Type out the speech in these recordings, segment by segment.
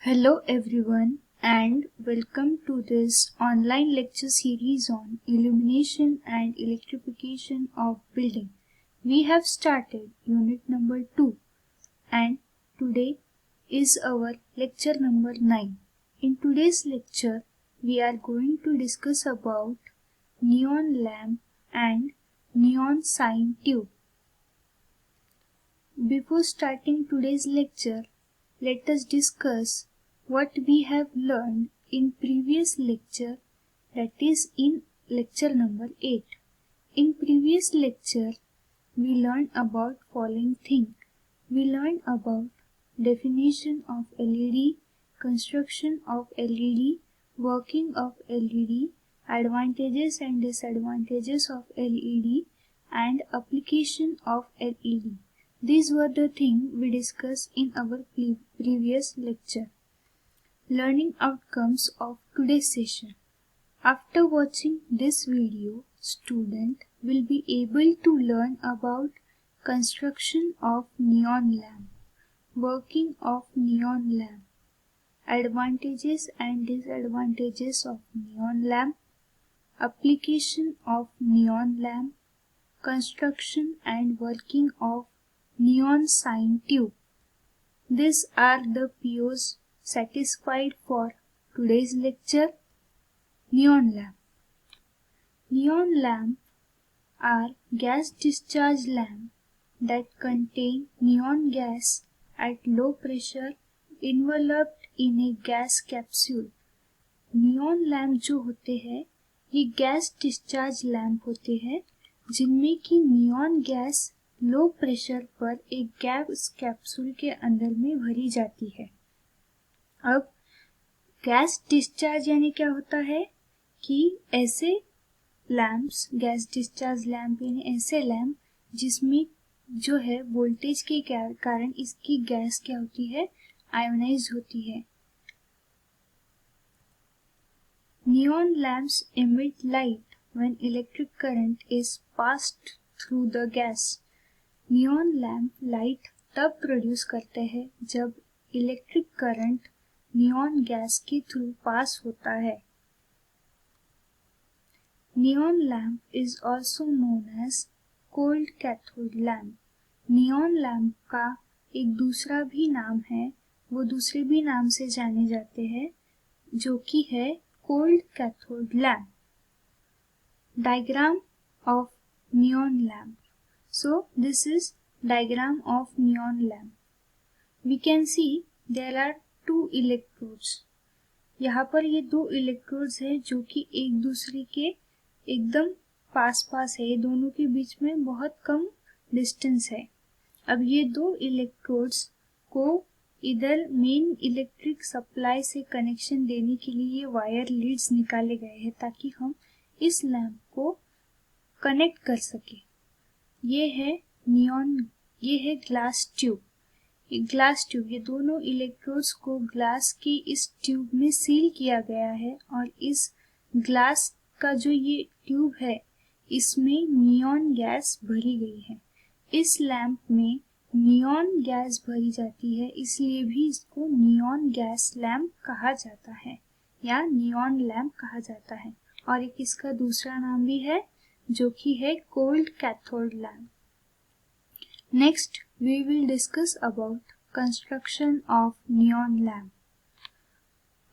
Hello everyone and welcome to this online lecture series on illumination and electrification of building. We have started unit number 2 and today is our lecture number 9. In today's lecture we are going to discuss about neon lamp and neon sign tube. Before starting today's lecture, let us discuss what we have learned in previous lecture, that is in lecture number 8. In previous lecture, we learned about following things. We learned about definition of LED, construction of LED, working of LED, advantages and disadvantages of LED, and application of LED. These were the things we discussed in our previous lecture. Learning outcomes of today's session. After watching this video, student will be able to learn about construction of neon lamp, working of neon lamp, advantages and disadvantages of neon lamp, application of neon lamp, construction and working of neon sign tube. These are the POs satisfied for today's lecture. Neon lamp. Neon lamp are gas discharge lamp that contain neon gas at low pressure enveloped in a gas capsule. Neon lamp जो होते हैं ये gas discharge lamp होते हैं जिनमें की neon gas low pressure पर एक गैस कैप्सूल के अंदर में भरी जाती है। अब गैस डिस्चार्ज यानी क्या होता है कि ऐसे लैम्प्स, गैस डिस्चार्ज लैम्प यानी ऐसे लैम्प जिसमें जो है वोल्टेज के कारण इसकी गैस क्या होती है, आयोनाइज होती है। Neon lamps emit light when electric current is passed through the gas. Neon lamp light तब प्रोड्यूस करते हैं जब इलेक्ट्रिक करंट नियॉन गैस के थ्रू पास होता है। Neon lamp is also known as cold cathode lamp. Neon lamp का एक दूसरा भी नाम है, वो दूसरे भी नाम से जाने जाते हैं जो कि है cold cathode lamp. Diagram of neon lamp. So this is diagram of neon lamp. We can see there are two electrodes. यहाँ पर ये दो इलेक्ट्रोड्स हैं जो कि एक दूसरे के एकदम पास पास है, ये दोनों के बीच में बहुत कम डिस्टेंस है। अब ये दो इलेक्ट्रोड्स को इधर मेन इलेक्ट्रिक सप्लाई से कनेक्शन देने के लिए ये वायर लीड्स निकाले गए हैं ताकि हम इस लैम्प को कनेक्ट कर सके। ये है नियॉन, ये है ग्लास ट्यूब। ये ग्लास ट्यूब, ये दोनों इलेक्ट्रोड्स को ग्लास के इस ट्यूब में सील किया गया है और इस ग्लास का जो ये ट्यूब है इसमें नियॉन गैस भरी गई है। इस लैम्प में नियॉन गैस भरी जाती है, इसलिए भी इसको नियॉन गैस लैम्प कहा जाता है या नियॉन लैम्प कहा जाता है। और एक इसका दूसरा नाम भी है जो कि है cold cathode lamp. Next we will discuss about construction of neon lamp.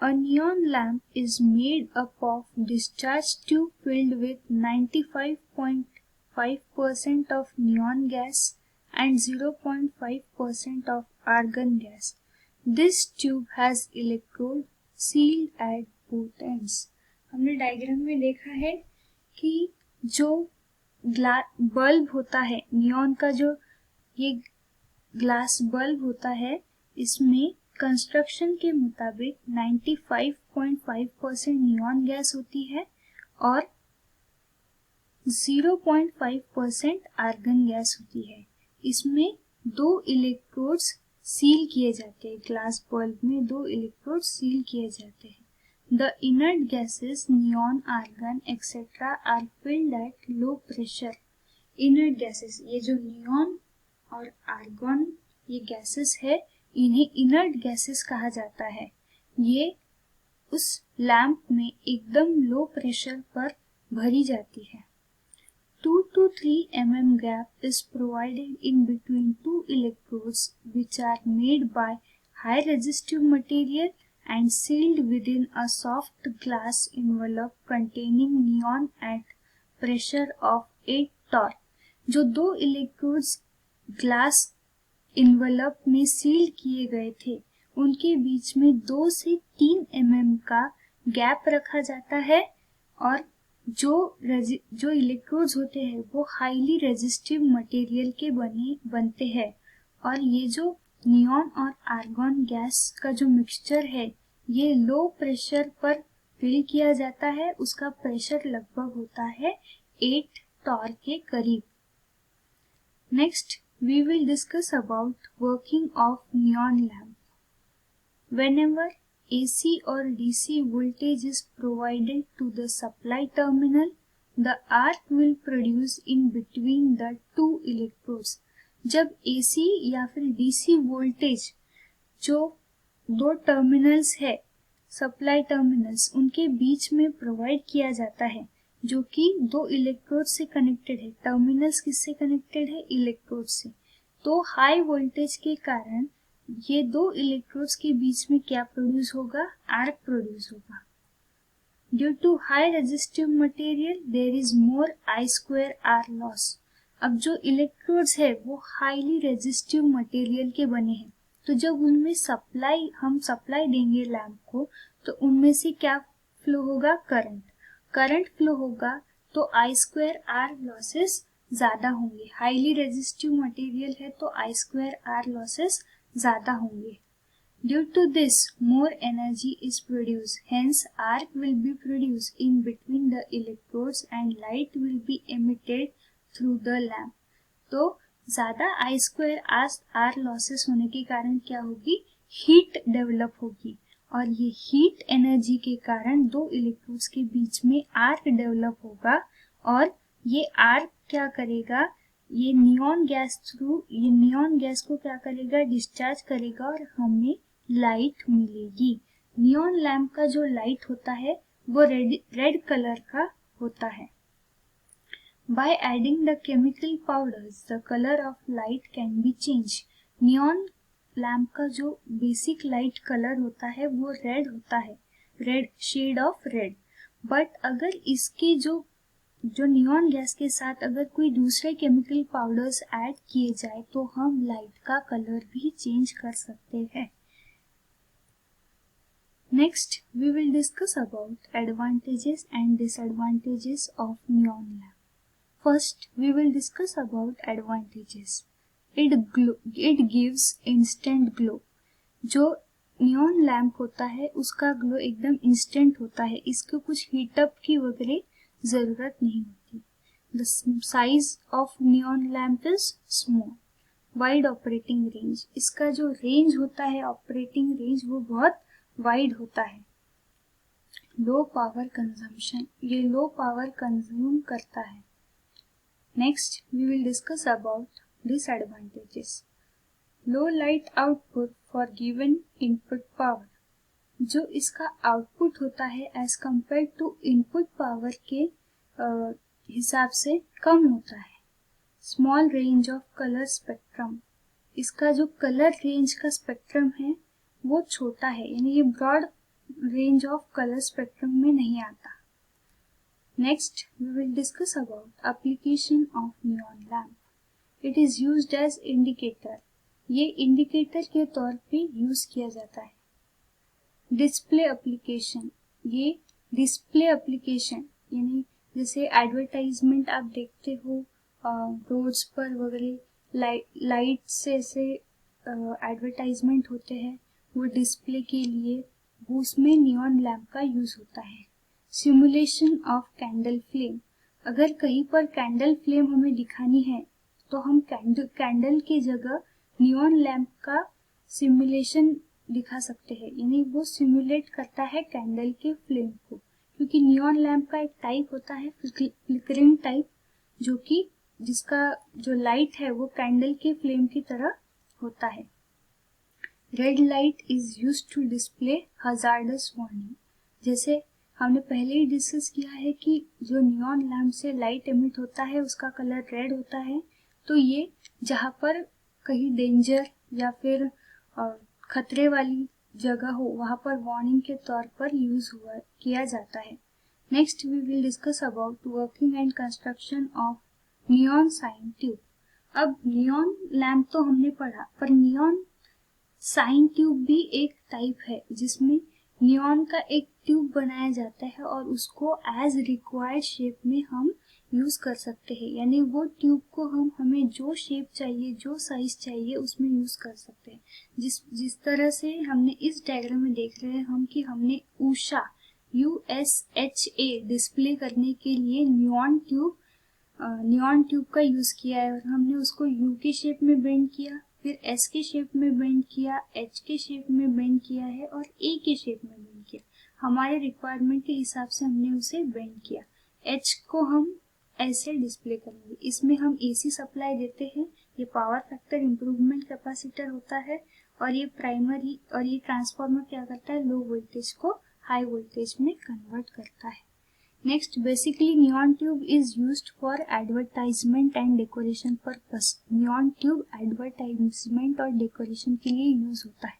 A neon lamp is made up of discharge tube filled with 95.5% of neon gas and 0.5% of argon gas. This tube has electrode sealed at both ends. हमने diagram में देखा है कि जो bulb होता है, neon का जो ये ग्लास बल्ब होता है, इसमें कंस्ट्रक्शन के मुताबिक 95.5% नियॉन गैस होती है और 0.5% आर्गन गैस होती है। इसमें दो इलेक्ट्रोड्स सील किए जाते हैं, ग्लास बल्ब में दो इलेक्ट्रोड्स सील किए जाते हैं। The inert gases neon, argon, etc. are filled at low pressure. Inert gases, ये जो नियॉन और आर्गन ये गैसेस है इन्हें इनर्ट गैसेस कहा जाता है। ये उस लैंप में एकदम लो प्रेशर पर भरी जाती है। 2 to 3 mm gap is provided in between two electrodes which are made by high resistive material and sealed within a soft glass envelope containing neon at pressure of 8 torr। जो दो electrodes glass envelope में seal किए गए थे, उनके बीच में 2 से 3 mm का गैप रखा जाता है और जो इलेक्ट्रोड्स होते हैं वो हाईली रेजिस्टिव मटेरियल के बनते हैं और ये जो नियॉन और आर्गन गैस का जो मिक्सचर है ये लो प्रेशर पर फिल किया जाता है। उसका प्रेशर लगभग होता है 8 टॉर के करीब। Next we will discuss about working of neon lamp. Whenever AC or DC voltage is provided to the supply terminal, the arc will produce in between the two electrodes। जब AC या फिर DC voltage जो दो terminals है, supply terminals, उनके बीच में provide किया जाता है जो कि दो इलेक्ट्रोड से कनेक्टेड है। टर्मिनल्स किससे कनेक्टेड है? इलेक्ट्रोड से। तो हाई वोल्टेज के कारण ये दो इलेक्ट्रोड्स के बीच में क्या प्रोड्यूस होगा? आर्क प्रोड्यूस होगा। Due to high resistive material there is more I2R loss. अब जो इलेक्ट्रोड्स है वो हाईली रेजिस्टिव मटेरियल के बने हैं, तो जब उनमें हम सप्लाई देंगे लैंप को, तो उनमें से क्या फ्लो होगा? करंट फ्लो होगा, तो I2R लॉसेस ज्यादा होंगे। हाईली रेजिस्टिव मटेरियल है तो I2R लॉसेस ज्यादा होंगे। Due to this more energy is produce, hence arc will be produce in between the electrodes and light will be emitted through the lamp. तो ज्यादा I2R losses होने के कारण क्या होगी? हीट डेवलप होगी और ये हीट एनर्जी के कारण दो इलेक्ट्रोड्स के बीच में आर्क डेवलप होगा और ये आर्क क्या करेगा? ये नियॉन गैस को क्या करेगा? डिस्चार्ज करेगा और हमें लाइट मिलेगी। नियॉन लैंप का जो लाइट होता है वो रेड कलर का होता है। By adding the chemical powders the colour of light can be change. Neon lamp का जो बेसिक लाइट कलर होता है वो रेड होता है, red, shade of red. But अगर इसके जो नियॉन गैस के साथ अगर कोई दूसरे केमिकल पाउडर्स ऐड किए जाए तो हम लाइट का कलर भी चेंज कर सकते हैं। Next we will discuss about advantages and disadvantages of neon lamp. First we will discuss about advantages. It gives instant glow. जो नियॉन लैम्प होता है उसका ग्लो एकदम इंस्टेंट होता है, इसको कुछ हीटअप की वगैरह जरूरत नहीं होती। The size of neon lamp is small. Wide operating range, इसका जो रेंज होता है, ऑपरेटिंग रेंज, वो बहुत वाइड होता है। लो पावर कंजम्पशन, ये लो पावर कंज्यूम करता है। Next we will discuss about disadvantages. Low light output for given input power. जो इसका आउटपुट होता है as compare to input power के हिसाब से कम होता है। Small range of colour spectrum, इसका जो कलर रेंज का स्पेक्ट्रम है वो छोटा है, यानी ये broad range of colour spectrum में नहीं आता। Next we will discuss about application of neon lamp. It is used as indicator, ये इंडिकेटर के तौर पे यूज किया जाता है। डिस्प्ले एप्लीकेशन, ये डिस्प्ले एप्लीकेशन यानी जैसे एडवर्टाइजमेंट आप देखते हो रोड्स पर वगैरह, लाइट से ऐसे एडवर्टाइजमेंट होते हैं, वो डिस्प्ले के लिए उसमें नियॉन लैम्प का यूज होता है। सिमुलेशन ऑफ कैंडल फ्लेम, अगर कहीं पर कैंडल फ्लेम हमें दिखानी है तो हम कैंडल की जगह नियॉन लैम्प का सिमुलेशन दिखा सकते हैं, यानी वो सिमुलेट करता है कैंडल के फ्लेम को, क्योंकि नियॉन लैम्प का एक टाइप होता है फ्लिकरिंग टाइप, जो कि जिसका जो लाइट है वो कैंडल के फ्लेम की तरह होता है। Red light is used to display hazardous warning. जैसे हमने पहले ही डिस्कस किया है कि जो नियॉन लैम्प से लाइट एमिट होता है उसका कलर रेड होता है, तो ये जहाँ पर कहीं डेंजर या फिर खतरे वाली जगह हो वहाँ पर वार्निंग के तौर पर किया जाता है। Next we will discuss about working and construction of neon sign tube. अब नियॉन लैम्प तो हमने पढ़ा, पर नियॉन साइन ट्यूब भी एक टाइप है जिसमें नियॉन का एक ट्यूब बनाया जाता है और उसको एज रिक्वायर्ड शेप में हम यूज कर सकते हैं। यानी वो ट्यूब को हमें जो शेप चाहिए, जो साइज चाहिए उसमें यूज कर सकते हैं। जिस तरह से हमने इस डायग्राम में देख रहे हैं हम कि हमने उषा USHA डिस्प्ले करने के लिए नियॉन ट्यूब का यूज किया है और हमने उसको U के शेप में बेंड किया, फिर S के शेप में बेंड किया, H के शेप में बेंड किया है और A के शेप में बेंड किया। हमारे रिक्वायरमेंट के हिसाब से हमने उसे बेंड किया। H को हम ऐसे डिस्प्ले करेंगे। इसमें हम AC सप्लाई देते हैं। ये पावर फैक्टर इम्प्रूवमेंट कैपेसिटर होता है और ये ट्रांसफार्मर क्या करता है, लो वोल्टेज को हाई वोल्टेज में कन्वर्ट करता है। Next, basically neon tube is used for advertisement and decoration purpose. Neon tube advertisement और डेकोरेशन के लिए यूज होता है।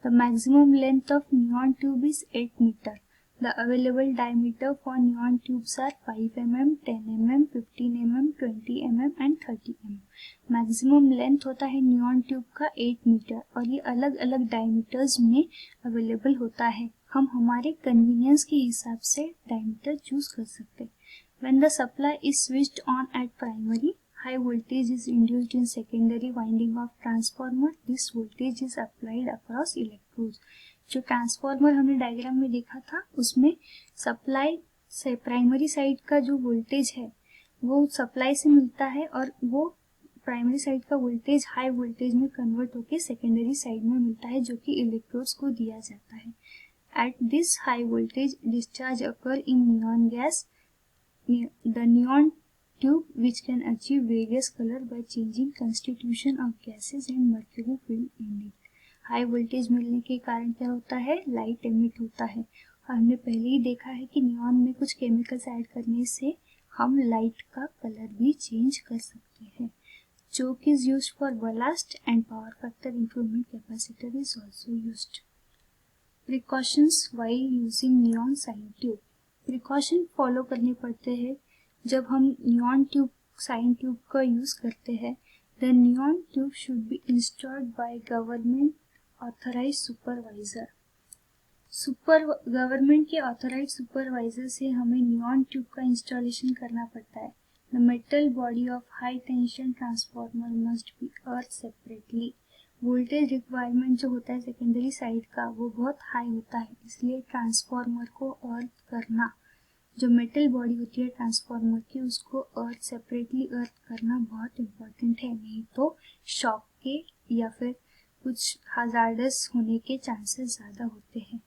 The maximum length of neon tube is 8 metre. The available diameter for neon tubes are 5 mm, 10 mm, 15 mm, 20 mm and 30 mm. Maximum length होता है neon tube का 8 metre और ये अलग अलग डायमीटर्स में अवेलेबल होता है। हम हमारे कन्वीनियंस के हिसाब से डायमीटर चूज कर सकते हैं। When the supply is switched on at primary, high voltage is induced in secondary winding of transformer. This voltage is applied across electrodes. जो ट्रांसफार्मर हमने डायग्राम में देखा था उसमें सप्लाई से प्राइमरी साइड का जो वोल्टेज है वो सप्लाई से मिलता है और वो प्राइमरी साइड का वोल्टेज हाई वोल्टेज में कन्वर्ट होकर सेकेंडरी साइड में मिलता है जो कि इलेक्ट्रोड्स को दिया जाता है। At this high voltage discharge occur in neon gas the neon tube which can achieve various colour by changing constitution of gases and mercury film in it. High voltage मिलने के कारण क्या होता है, लाइट एमिट होता है। और हमने पहले ही देखा है कि नियॉन में कुछ केमिकल्स ऐड करने से हम लाइट का कलर भी चेंज कर सकते हैं। Choke is used for ballast and power factor improvement capacitor is also used. Precautions while using neon sign tube. Precaution follow करने पड़ते हैं जब हम नियॉन ट्यूब साइन ट्यूब का यूज करते हैं। The neon tube should be installed by government authorised supervisor. Government के authorised supervisor से हमें नियॉन ट्यूब का इंस्टॉलेशन करना पड़ता है। The metal body of high tension transformer must B earth separately. Voltage requirement जो होता है सेकेंडरी साइड का वो बहुत हाई होता है, इसलिए ट्रांसफार्मर को अर्थ करना, जो मेटल बॉडी होती है ट्रांसफार्मर की उसको अर्थ सेपरेटली अर्थ करना बहुत इम्पोर्टेंट है, नहीं तो शॉक के या फिर कुछ हजार्डस होने के चांसेस ज़्यादा होते हैं।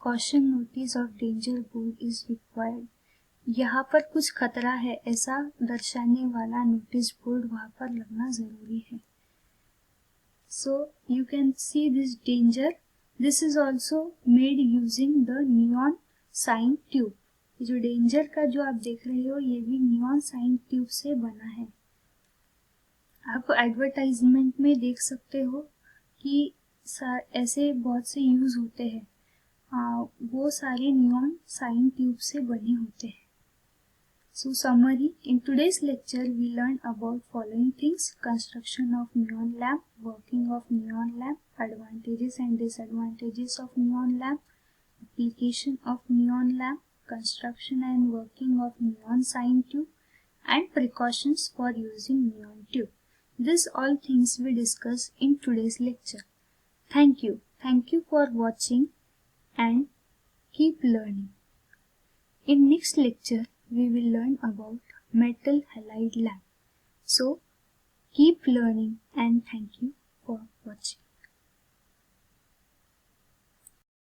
Caution notice of danger board is required. यहाँ पर कुछ खतरा है ऐसा दर्शाने वाला नोटिस बोर्ड वहाँ पर लगना ज़रूरी है। So you can see this danger. This is also made using the neon sign tube. जो डेंजर का जो आप देख रहे हो ये भी नियॉन साइन ट्यूब से बना है। आप एडवर्टाइजमेंट में देख सकते हो कि ऐसे बहुत से यूज होते हैं, वो सारे नियॉन साइन ट्यूब से बने होते हैं। So summary, in today's lecture we learn about following things: construction of neon lamp, working of neon lamp, advantages and disadvantages of neon lamp, application of neon lamp, construction and working of neon sign tube, and precautions for using neon tube. These all things we discuss in today's lecture. Thank you. Thank you for watching and keep learning. In next lecture, we will learn about metal halide lamp. So, keep learning and thank you for watching.